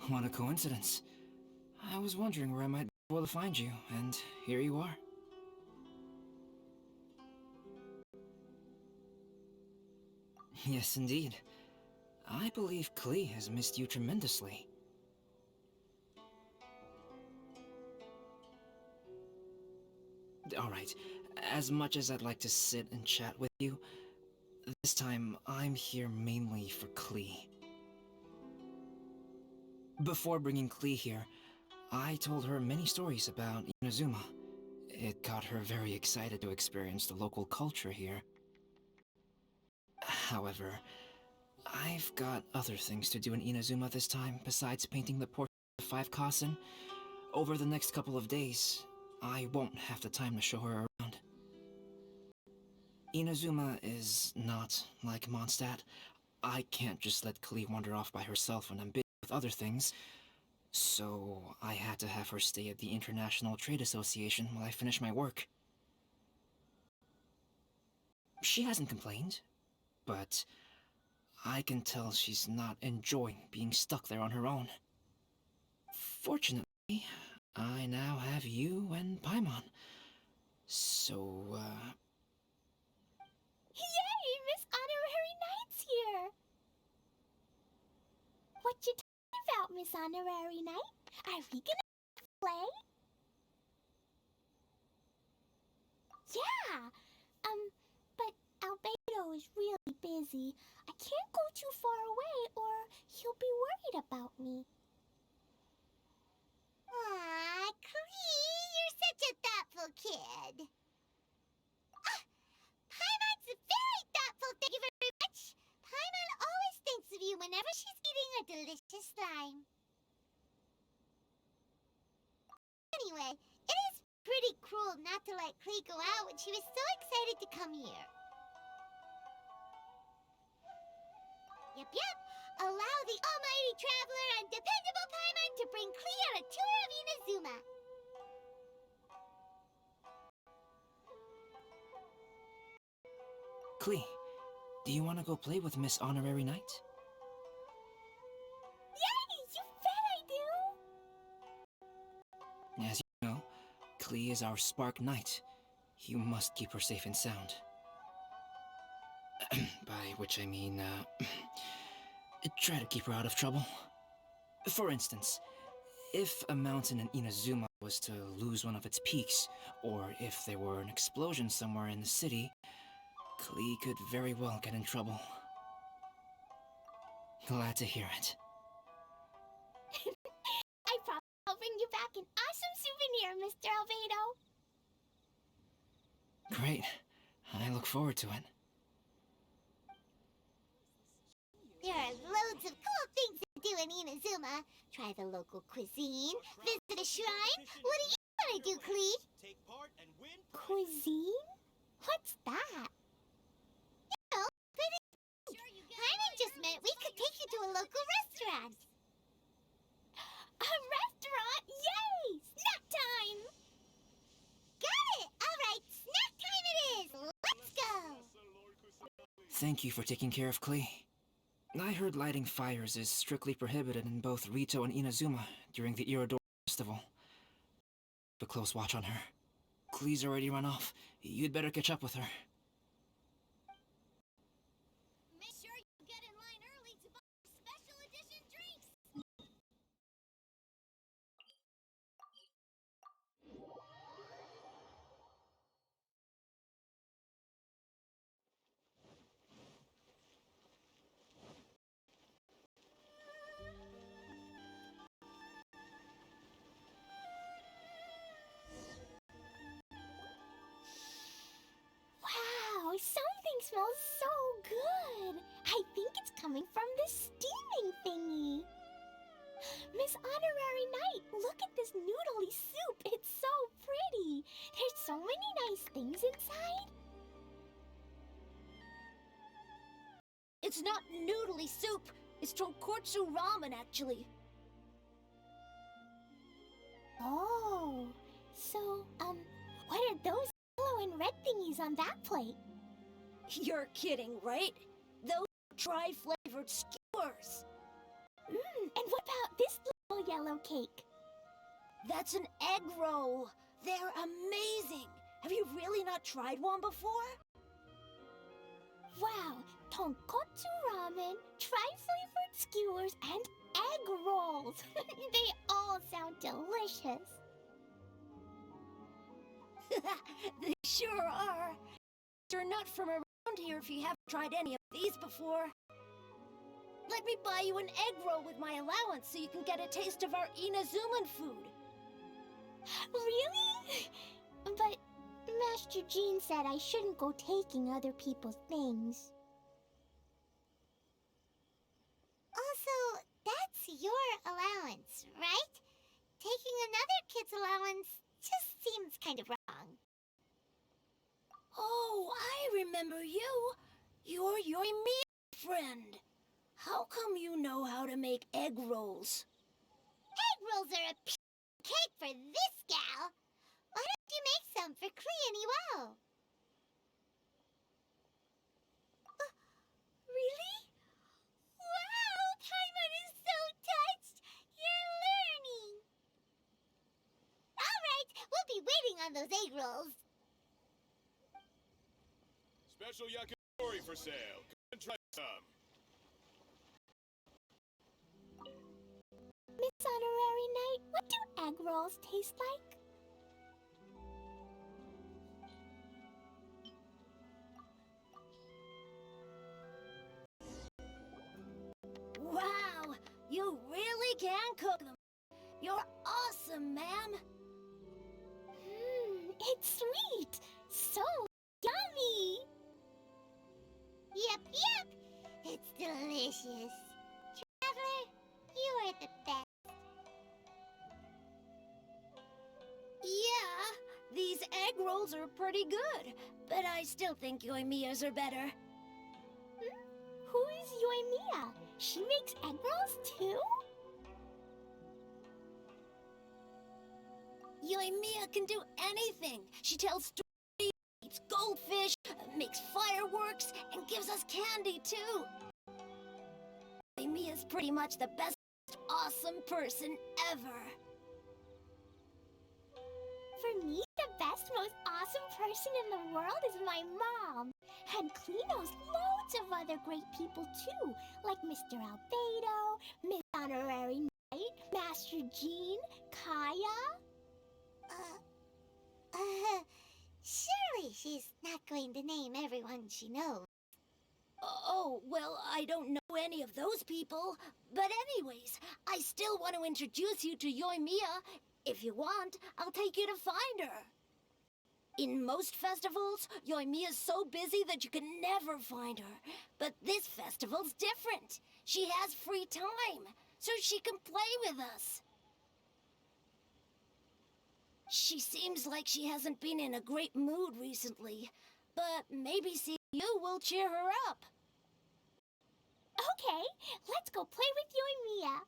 What a coincidence. I was wondering where I might be able to find you, and here you are. Yes, indeed. I believe Klee has missed you tremendously. Alright, as much as I'd like to sit and chat with you, this time I'm here mainly for Klee. Before bringing Klee here, I told her many stories about Inazuma. It got her very excited to experience the local culture here. However, I've got other things to do in Inazuma this time besides painting the portrait of 5 Kasen. Over the next couple of days, I won't have the time to show her around. Inazuma is not like Mondstadt. I can't just let Klee wander off by herself when I'm busy with other things, so I had to have her stay at the International Trade Association while I finish my work. She hasn't complained, but I can tell she's not enjoying being stuck there on her own. Fortunately, I now have you and Paimon, so, Yay! Miss Honorary Knight's here! What you talking about, Miss Honorary Knight? Are we gonna play? Yeah! But Albedo is really busy. I can't go too far away or he'll be worried about me. Aw, Klee, you're such a thoughtful kid. Paimon's very thoughtful, thank you very much. Paimon always thinks of you whenever she's eating a delicious slime. Anyway, it is pretty cruel not to let Klee go out when she was so excited to come here. Yep. Allow the almighty traveler and dependable Paimon to bring Klee on a tour of Inazuma. Klee, do you want to go play with Miss Honorary Knight? Yay! You bet I do! As you know, Klee is our Spark Knight. You must keep her safe and sound. By which I mean, try to keep her out of trouble. For instance, if a mountain in Inazuma was to lose one of its peaks, or if there were an explosion somewhere in the city, Klee could very well get in trouble. Glad to hear it. I promise I'll bring you back an awesome souvenir, Mr. Albedo. Great. I look forward to it. There are loads of cool things to do in Inazuma. Try the local cuisine, visit a shrine. What do you want to do, Klee? Cuisine? What's that? No, Paimon just meant we could take you to a local restaurant. A restaurant? Yay! Snack time! Got it! Alright, snack time it is! Let's go! Thank you for taking care of Klee. I heard lighting fires is strictly prohibited in both Rito and Inazuma during the Irodor Festival. Keep a close watch on her. Klee's already run off. You'd better catch up with her. Make sure you get in line early to buy special edition drinks! Wow, something smells so good. I think it's coming from this steaming thingy. Miss Honorary Knight, look at this noodly soup. It's so pretty. There's so many nice things inside. It's not noodly soup. It's tonkotsu ramen, actually. Oh, so, what are those yellow and red thingies on that plate? You're kidding, right? Those are tri-flavored skewers. And what about this special yellow cake. That's an egg roll. They're amazing. Have you really not tried one before? Wow, tonkotsu ramen, tri-flavored skewers, and egg rolls. They all sound delicious. They sure are. You're not from around here if you haven't tried any of these before. Let me buy you an egg roll with my allowance so you can get a taste of our Inazuman food. Really? But Master Jean said I shouldn't go taking other people's things. Also, that's your allowance, right? Taking another kid's allowance just seems kind of wrong. Oh, I remember you. You're Yoimiya friend. How come you know how to make egg rolls? Egg rolls are a piece of cake for this gal. Why don't you make some for Klee and Iwao? Really? Wow, Paimon is so touched. You're learning. All right, we'll be waiting on those egg rolls. Special yakitori for sale. Come and try some. Miss Honorary Knight, what do egg rolls taste like? Wow, you really can cook them. You're awesome, ma'am. It's sweet. So yummy. Yep. It's delicious. Traveler, you are the best. Yeah, these egg rolls are pretty good, but I still think Yoimiya's are better. Who is Yoimiya? She makes egg rolls too? Yoimiya can do anything. She tells stories, eats goldfish, makes fireworks, and gives us candy too. Yoimiya's pretty much the best, awesome person ever. For me, the best, most awesome person in the world is my mom. And Klee knows loads of other great people too, like Mr. Albedo, Miss Honorary Knight, Master Jean, Kaya. Surely she's not going to name everyone she knows. Oh, well, I don't know any of those people. But anyways, I still want to introduce you to Yoimiya. If you want, I'll take you to find her. In most festivals, Yoimiya's so busy that you can never find her. But this festival's different. She has free time, so she can play with us. She seems like she hasn't been in a great mood recently, but maybe seeing you will cheer her up. Okay, let's go play with Yoimiya.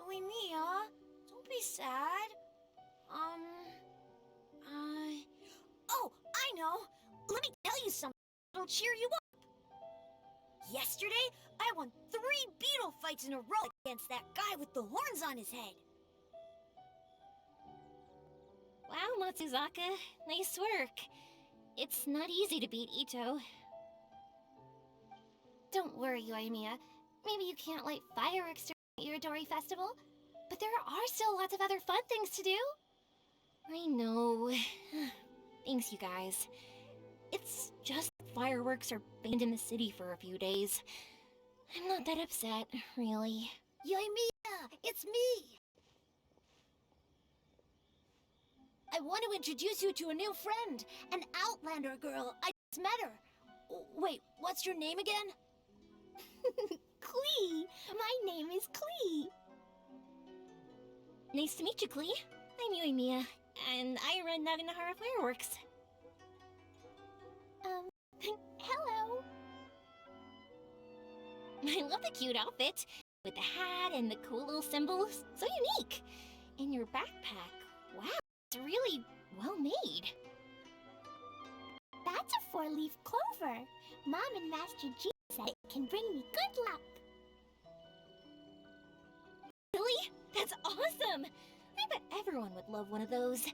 Yoimiya, don't be sad. Oh, I know. Let me tell you something that'll cheer you up. Yesterday, I won 3 beetle fights in a row against that guy with the horns on his head. Wow, Matsuzaka, nice work. It's not easy to beat Ito. Don't worry, Yoimiya. Maybe you can't light fireworks during the Iridori Festival, but there are still lots of other fun things to do. I know. Thanks, you guys. It's just that fireworks are banned in the city for a few days. I'm not that upset, really. Yoimiya, it's me. I want to introduce you to a new friend, an Outlander girl. I just met her. Wait, what's your name again? Klee! My name is Klee. Nice to meet you, Klee. I'm Yoimiya, and I run Naganahara Fireworks. Hello. I love the cute outfit, with the hat and the cool little symbols. So unique. And your backpack, wow, it's really well made. That's a four-leaf clover. Mom and Master G said it can bring me good luck. Really? That's awesome! I bet everyone would love one of those.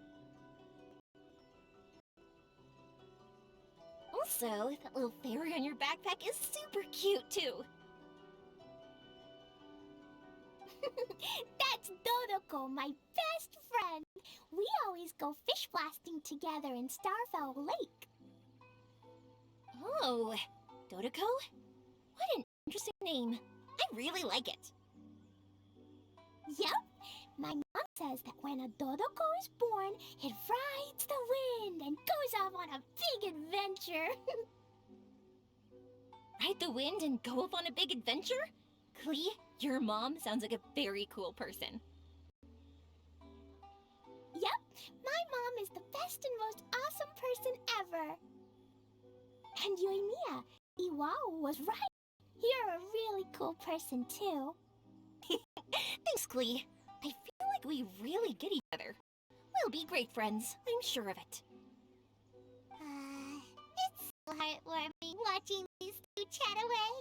Also, that little fairy on your backpack is super cute, too. That's Dodoko, my best friend. We always go fish blasting together in Starfell Lake. Oh, Dodoko? What an interesting name. I really like it. Yep. My mom says that when a Dodoko is born, it rides the wind and goes off on a big adventure. Ride the wind and go off on a big adventure? Klee, your mom sounds like a very cool person. Yep, my mom is the best and most awesome person ever. And Yoimiya, Iwao was right. You're a really cool person too. Thanks, Klee. I feel like we really get each other. We'll be great friends, I'm sure of it. It's so heartwarming watching these two chat away.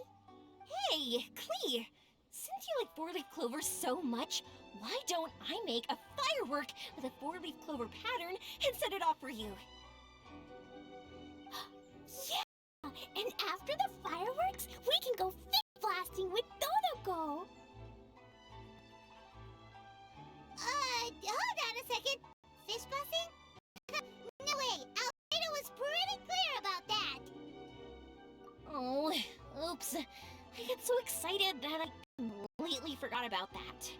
Hey, Klee! Since you like four-leaf clover so much, why don't I make a firework with a four-leaf clover pattern and set it off for you? Yeah! And after the fireworks, we can go fish blasting with Dodoko! Hold on a second. Fish busting? No way. Alfredo was pretty clear about that. Oh, oops. I get so excited that I completely forgot about that.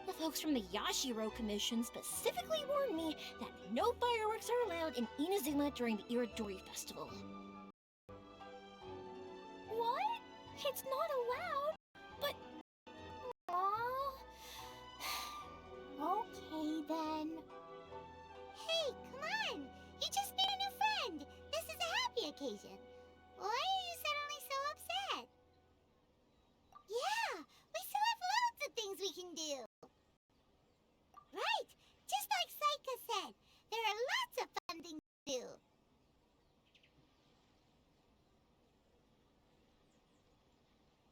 The folks from the Yashiro Commission specifically warned me that no fireworks are allowed in Inazuma during the Irodori Festival. What? It's not allowed? But... Aww... Okay then. Hey, come on. You just made a new friend. This is a happy occasion. Why are you suddenly so upset? Yeah, we still have loads of things we can do. Right, just like Saika said. There are lots of fun things to do.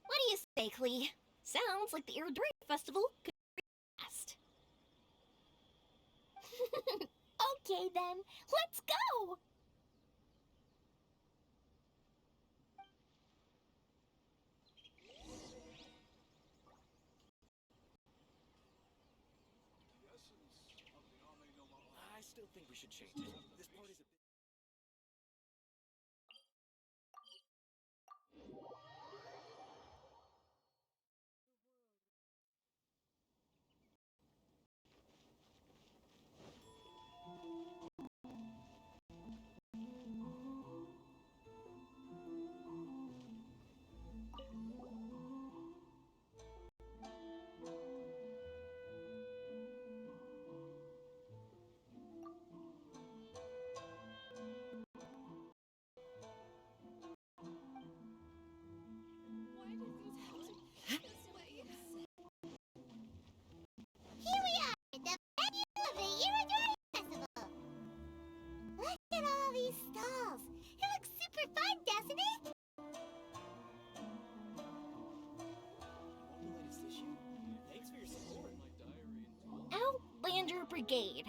What do you say, Klee? Sounds like the Irodori Festival could be fast. Okay then, let's go! I still think we should change it. This part is a bit... Here we are at the venue of the Irodori Festival. Look at all these stalls. It looks super fun, doesn't it? Want the latest issue? Thanks for your support. Outlander Brigade.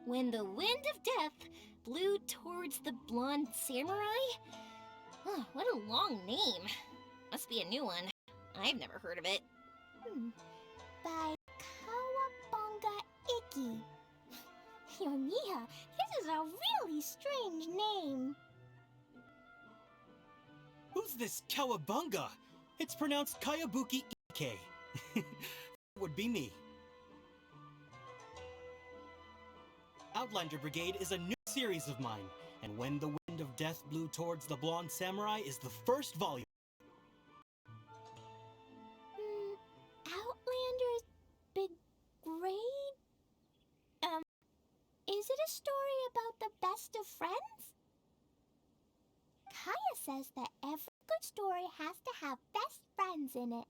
When the wind of death blew towards the blonde samurai? Oh, what a long name. Must be a new one. I've never heard of it. By Kawabunga Iki. Yoimiya, this is a really strange name. Who's this Kawabunga? It's pronounced Kayabuki Ike. Would be me. Outlander Brigade is a new series of mine, and When the Wind of Death Blew Towards the Blonde Samurai is the first volume. Outlander's big grade? best of friends? Kaya says that every good story has to have best friends in it.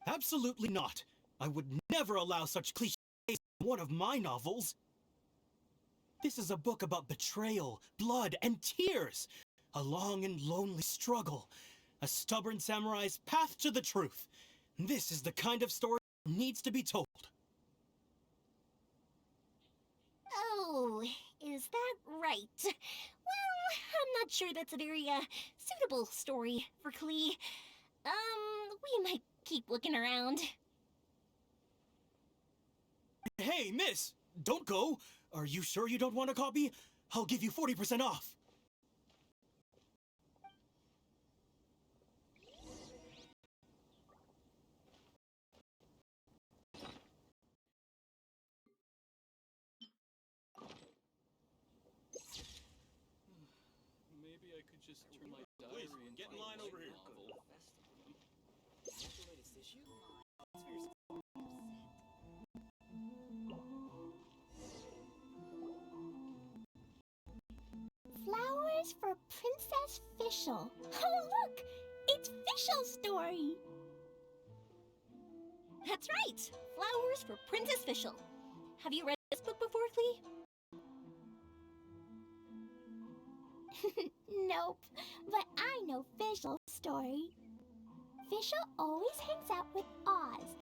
Absolutely not. I would never allow such cliches in one of my novels. This is a book about betrayal, blood, and tears. A long and lonely struggle. A stubborn samurai's path to the truth. This is the kind of story that needs to be told. Oh, is that right? Well, I'm not sure that's a very, suitable story for Klee. We might keep looking around. Hey, miss! Don't go! Are you sure you don't want a copy? I'll give you 40% off. Maybe I could just turn my diary into get in line over here. Flowers for Princess Fischl. Oh, look! It's Fischl's story! That's right! Flowers for Princess Fischl. Have you read this book before, Klee? Nope, but I know Fischl's story. Fischl always hangs out with Oz.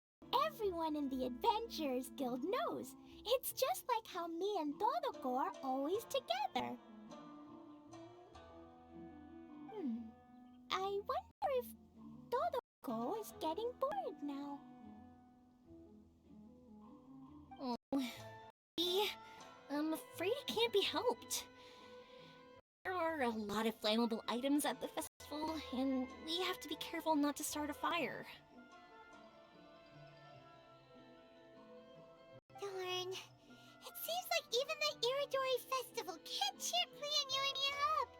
Everyone in the Adventurers Guild knows. It's just like how me and Todoko are always together. I wonder if Todoko is getting bored now. Oh, I'm afraid it can't be helped. There are a lot of flammable items at the festival, and we have to be careful not to start a fire. Darn. It seems like even the Iridori Festival can't cheer Klee and Yoimiya up.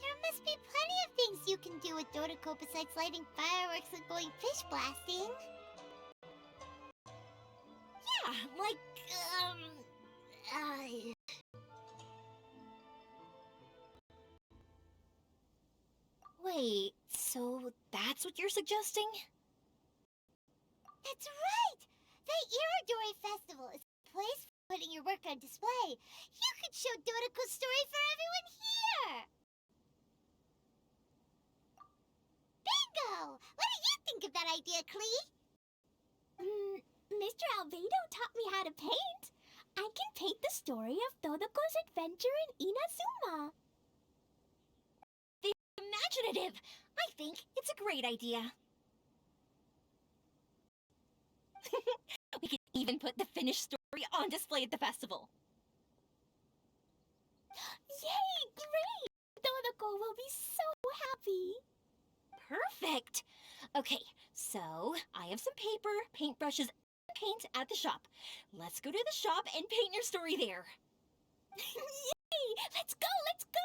There must be plenty of things you can do with Dodoko besides lighting fireworks and going fish blasting. Yeah, like, Wait, so that's what you're suggesting? That's right! The Iridori Festival is a place for putting your work on display. You could show Dodoko's story for everyone here! Bingo! What do you think of that idea, Klee? Mr. Albedo taught me how to paint. I can paint the story of Todoko's adventure in Inazuma. Imaginative! I think it's a great idea. We could even put the finished story on display at the festival. Yay! Great! Todoko will be so happy. Perfect! Okay, so I have some paper, paintbrushes, and paint at the shop. Let's go to the shop and paint your story there. Yay! Let's go! Let's go!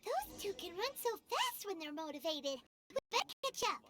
Those two can run so fast when they're motivated. We better catch up.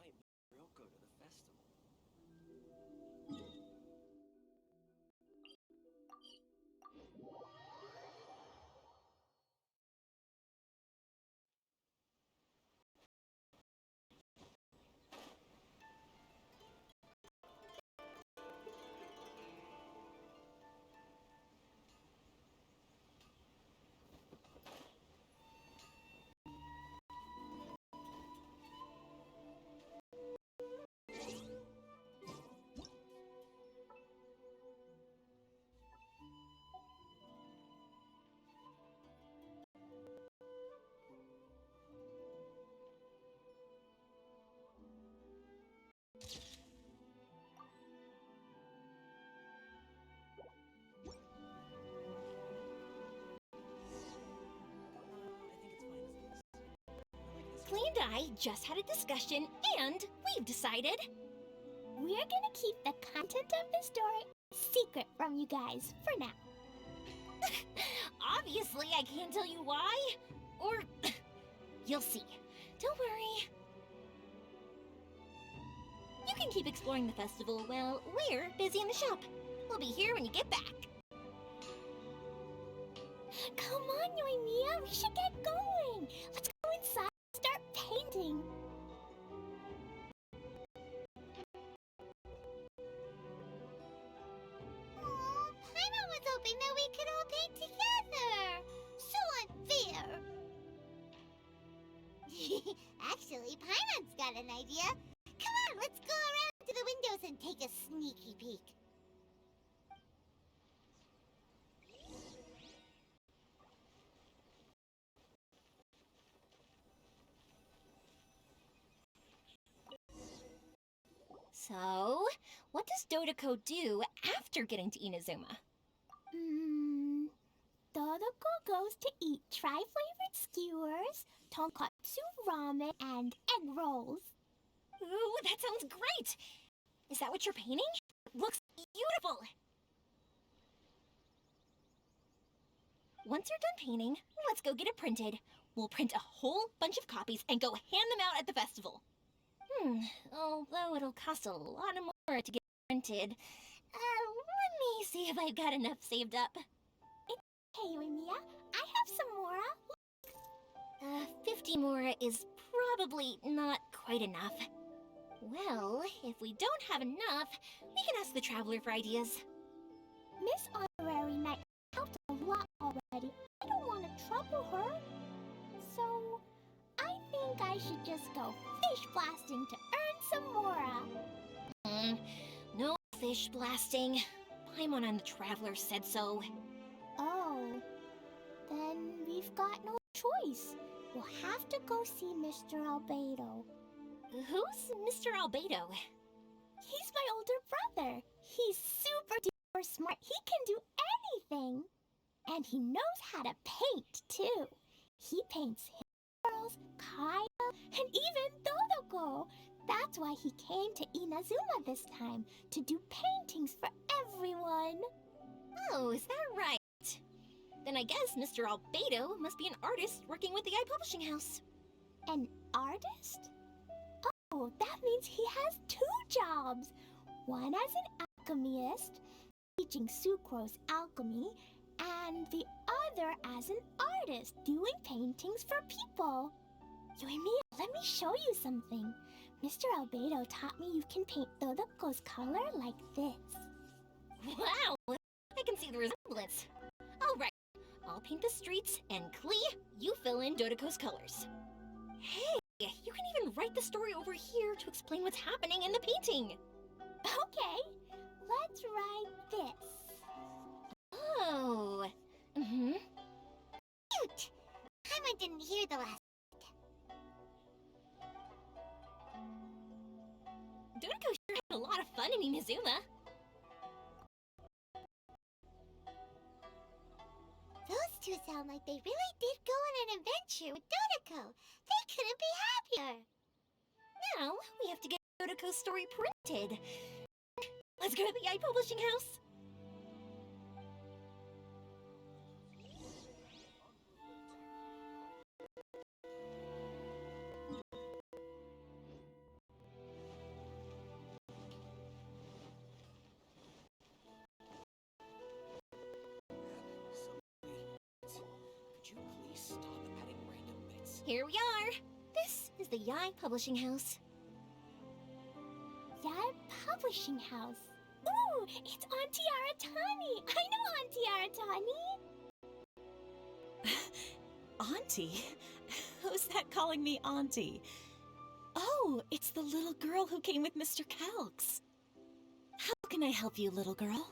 Klee and I just had a discussion, and we've decided... We're gonna keep the content of the story secret from you guys for now. Obviously, I can't tell you why. Or... you'll see. Don't worry. You can keep exploring the festival while we're busy in the shop. We'll be here when you get back. Come on, Yoimiya, we should get going. Let's go inside and start painting. Oh, Paimon was hoping that we could all paint together. So unfair. Actually, Paimon's got an idea. Come on, let's go around to the windows and take a sneaky peek. So, what does Dodoko do after getting to Inazuma? Dodoko goes to eat tri-flavored skewers, tonkatsu ramen, and egg rolls. Ooh, that sounds great! Is that what you're painting? It looks beautiful! Once you're done painting, let's go get it printed. We'll print a whole bunch of copies and go hand them out at the festival. Although it'll cost a lot more to get printed. Let me see if I've got enough saved up. Hey, Yoimiya, I have some mora. 50 mora is probably not quite enough. Well, if we don't have enough, we can ask the Traveler for ideas. Miss Honorary Knight helped a lot already. I don't want to trouble her. So, I think I should just go fish blasting to earn some mora. No fish blasting. Paimon and the Traveler said so. Oh, then we've got no choice. We'll have to go see Mr. Albedo. Who's Mr. Albedo? He's my older brother. He's super duper smart. He can do anything. And he knows how to paint, too. He paints girls, Kaya, and even Dodoko. That's why he came to Inazuma this time, to do paintings for everyone. Oh, is that right? Then I guess Mr. Albedo must be an artist working with the iPublishing House. An artist? Oh, that means he has 2 jobs. One as an alchemist, teaching sucrose alchemy, and the other as an artist, doing paintings for people. Yoimiya, let me show you something. Mr. Albedo taught me you can paint Dodoko's color like this. Wow! I can see the resemblance. All right, I'll paint the streets, and Klee, you fill in Dodoko's colors. Hey, you can even write the story over here to explain what's happening in the painting. Okay, let's write this. Oh. Cute! Paimon didn't hear the last. Dodoko sure had a lot of fun in Inazuma. Those two sound like they really did go on an adventure with Dodoko. They couldn't be happier. Now, we have to get Dodoko's story printed. Let's go to the iPublishing House. Could you please stop adding random bits? Here we are. This is the Yai Publishing House. That publishing house. Ooh, it's Auntie Aratani. I know Auntie Aratani. Auntie? Who's that calling me Auntie? Oh, it's the little girl who came with Mr. Calx. How can I help you, little girl?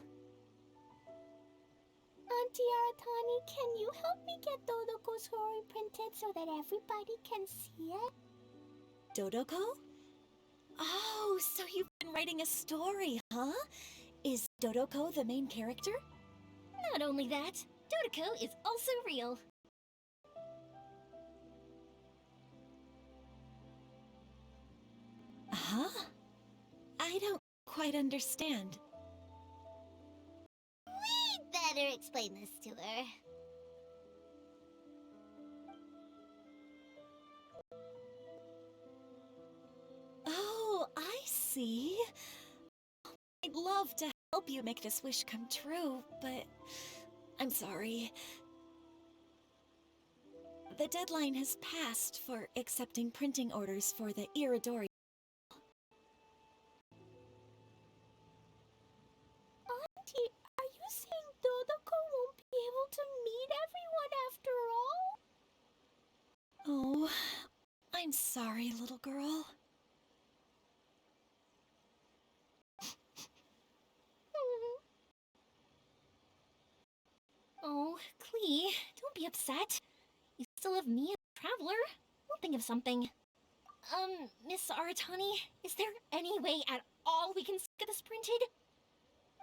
Auntie Aratani, can you help me get Dodoko's story printed so that everybody can see it? Dodoko? Oh, so you've been writing a story, huh? Is Dodoko the main character? Not only that, Dodoko is also real. Huh? I don't quite understand. We'd better explain this to her. Oh, I see. see? I'd love to help you make this wish come true, but I'm sorry. The deadline has passed for accepting printing orders for the Iridori. Auntie, are you saying Dodoko won't be able to meet everyone after all? Oh, I'm sorry, little girl. Oh, Klee, don't be upset. You still have me as a traveler. We'll think of something. Miss Aratani, is there any way at all we can get this printed?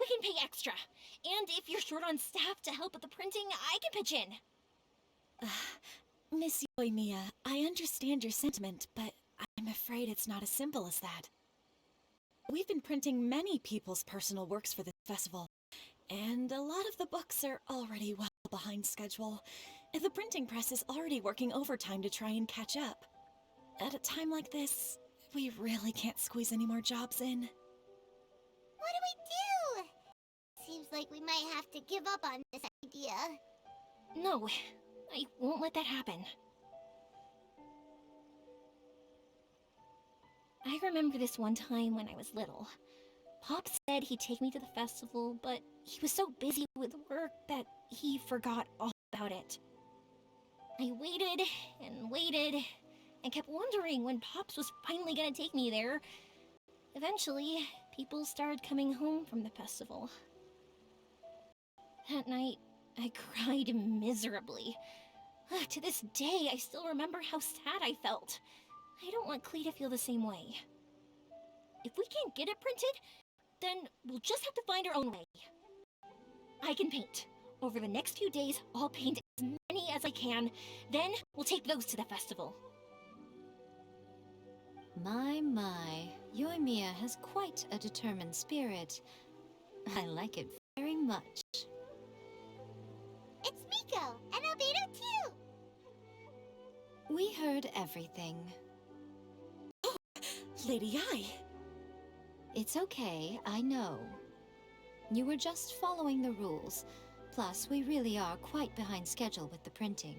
We can pay extra. And if you're short on staff to help with the printing, I can pitch in. Miss Yoimiya, I understand your sentiment, but I'm afraid it's not as simple as that. We've been printing many people's personal works for this festival, and a lot of the books are already well behind schedule. The printing press is already working overtime to try and catch up. At a time like this, we really can't squeeze any more jobs in. What do we do? Seems like we might have to give up on this idea. No, I won't let that happen. I remember this one time when I was little. Pop said he'd take me to the festival, but he was so busy with work that he forgot all about it. I waited, and kept wondering when Pops was finally gonna take me there. Eventually, people started coming home from the festival. That night, I cried miserably. To this day, I still remember how sad I felt. I don't want Klee to feel the same way. If we can't get it printed, then we'll just have to find our own way. I can paint. Over the next few days, I'll paint as many as I can. Then we'll take those to the festival. My, Yoimiya has quite a determined spirit. I like it very much. It's Miko and Albedo too. We heard everything. Lady Ai! It's okay, I know. You were just following the rules. Plus, we really are quite behind schedule with the printing.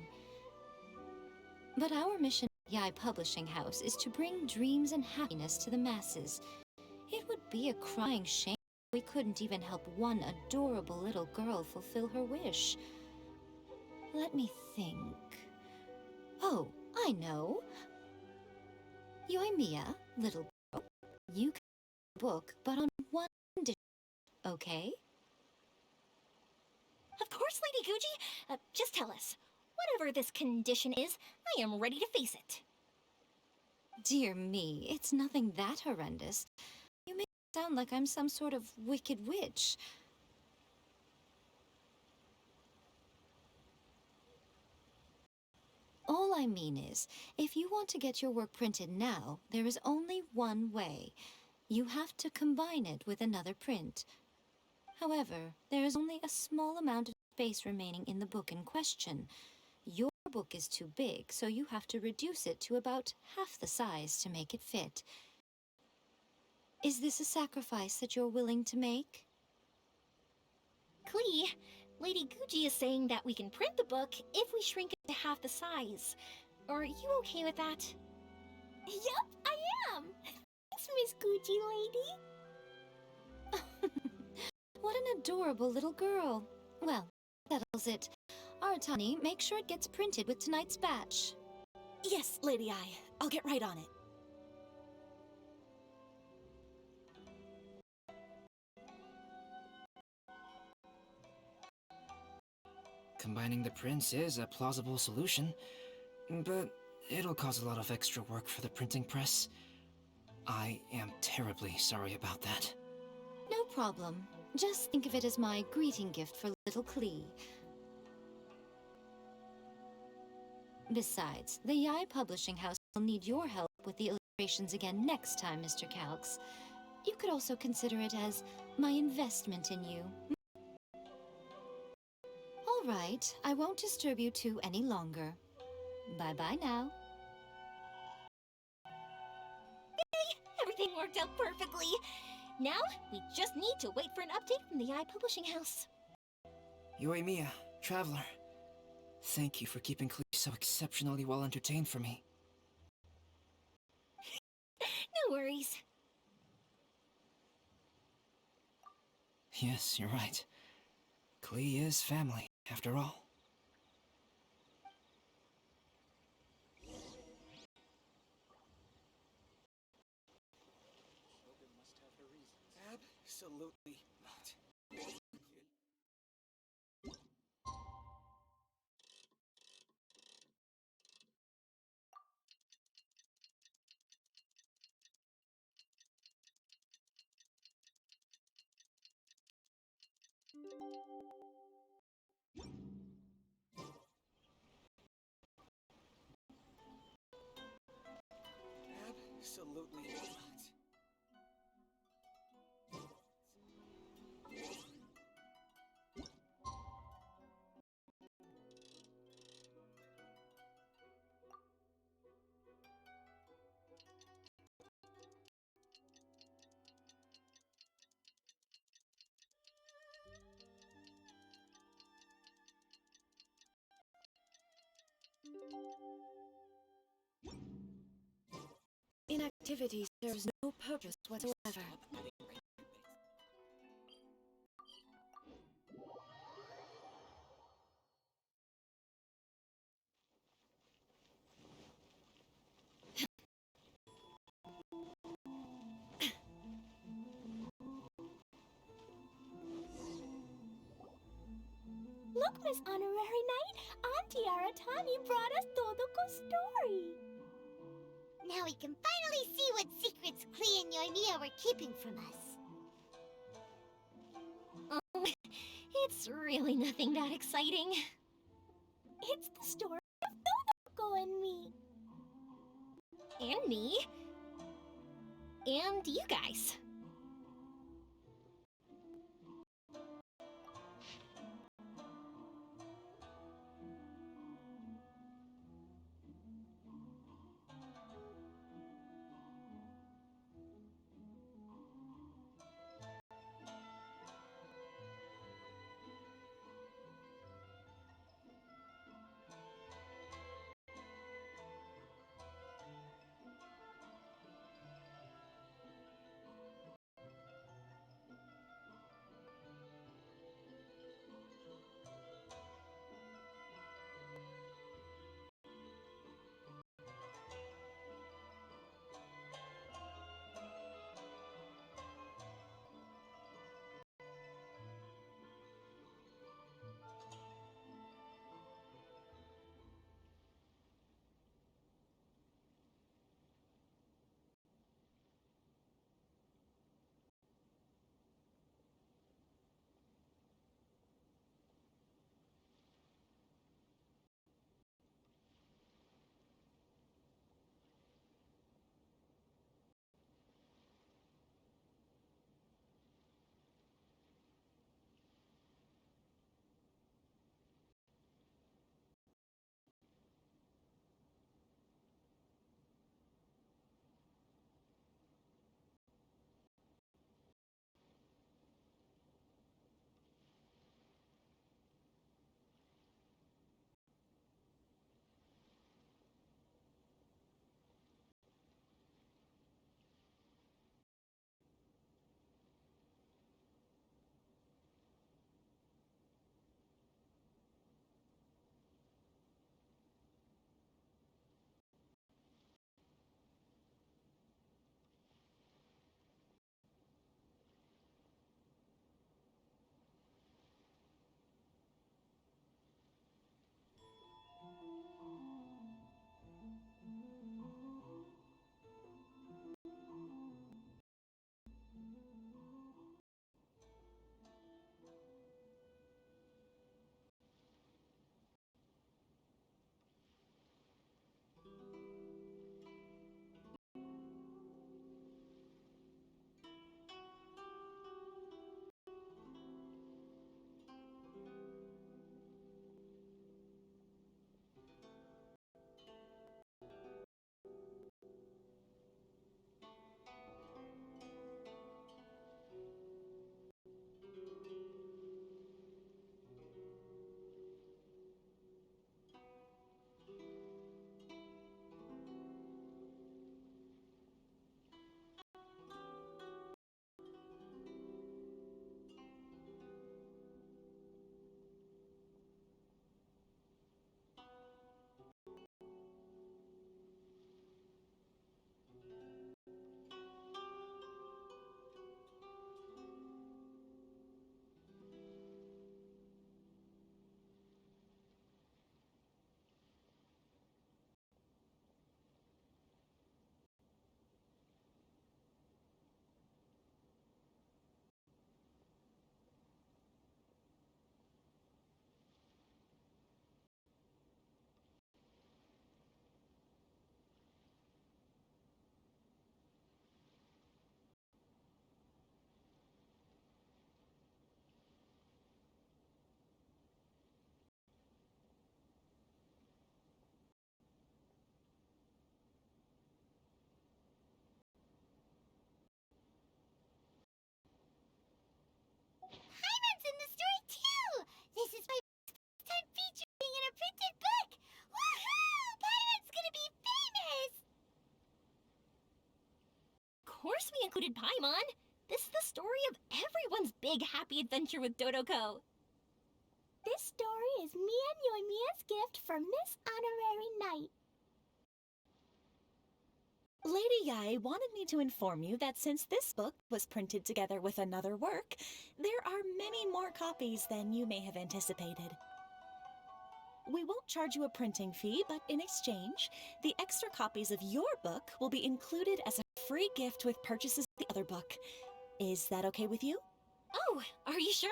But our mission at Yai Publishing House is to bring dreams and happiness to the masses. It would be a crying shame if we couldn't even help one adorable little girl fulfill her wish. Let me think. Oh, I know. Yoimiya, little girl, you can write a book, but on one condition, okay? Of course, Lady Guji. Just tell us. Whatever this condition is, I am ready to face it. Dear me, it's nothing that horrendous. You make it sound like I'm some sort of wicked witch. All I mean is, if you want to get your work printed now, there is only one way. You have to combine it with another print. However, there is only a small amount of space remaining in the book in question. Your book is too big, so you have to reduce it to about half the size to make it fit. Is this a sacrifice that you're willing to make? Klee, Lady Guji is saying that we can print the book if we shrink it to half the size. Are you okay with that? Yup, I am. Thanks, Miss Gucci lady. What an adorable little girl. Well, that settles it. Aratani, make sure it gets printed with tonight's batch. Yes, Lady Ai. I'll get right on it. Combining the prints is a plausible solution, but it'll cause a lot of extra work for the printing press. I am terribly sorry about that. No problem. Just think of it as my greeting gift for little Klee. Besides, the Yai Publishing House will need your help with the illustrations again next time, Mr. Calx. You could also consider it as my investment in you. All right, I won't disturb you two any longer. Bye-bye now. Everything Everything worked out perfectly. Now, we just need to wait for an update from the Publishing House. Yoimiya, Traveler. Thank you for keeping Klee so exceptionally well entertained for me. No worries. Yes, you're right. Klee is family, after all. Absolutely not. Absolutely not. Inactivity serves no purpose whatsoever. Look, Miss Honorary Knight, Auntie Aratani brought us Todoko's story. Now we can finally see what secrets Klee and Yoimiya were keeping from us. Oh, it's really nothing that exciting. It's the story of Todoko and me. And me. And you guys. included Paimon. This is the story of everyone's big happy adventure with Dodoko. This story is me and Yoimiya's gift for Miss Honorary Knight. Lady Yai wanted me to inform you that since this book was printed together with another work, there are many more copies than you may have anticipated. We won't charge you a printing fee, but in exchange, the extra copies of your book will be included as a free gift with purchases of the other book. Is that okay with you? Oh, are you sure?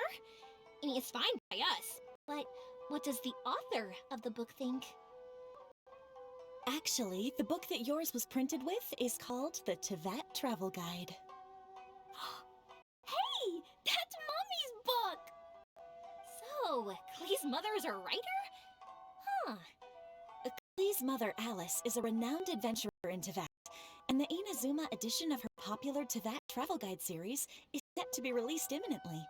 I mean, it's fine by us. But what does the author of the book think? Actually, the book that yours was printed with is called the Teyvat Travel Guide. Hey, that's Mommy's book! So, Klee's mother is a writer? Huh. Klee's mother, Alice, is a renowned adventurer in Teyvat, and the Inazuma edition of her popular Teyvat Travel Guide series is set to be released imminently.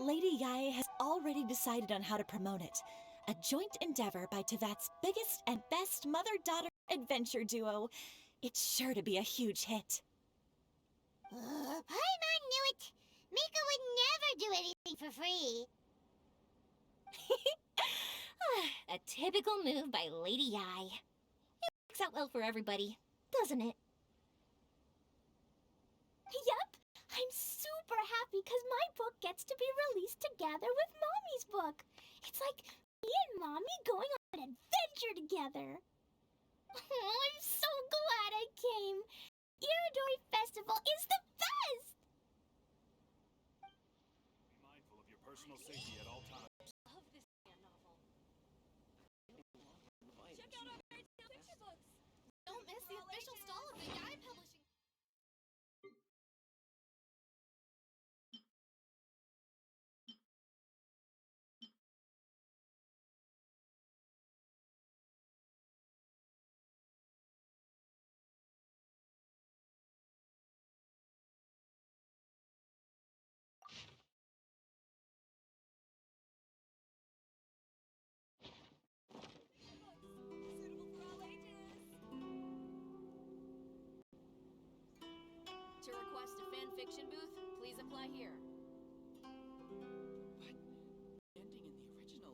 Lady Yai has already decided on how to promote it. A joint endeavor by Teyvat's biggest and best mother-daughter adventure duo. It's sure to be a huge hit. Paimon knew it! Mika would never do anything for free. A typical move by Lady Yai. It works out well for everybody, doesn't it? Yep, I'm super happy because my book gets to be released together with Mommy's book. It's like me and Mommy going on an adventure together. Oh, I'm so glad I came. Iridori Festival is the best! Be mindful of your personal safety at all times. Love this novel. Check out our picture books. Don't miss the official stall of the Yai Publishing. To request a fanfiction booth,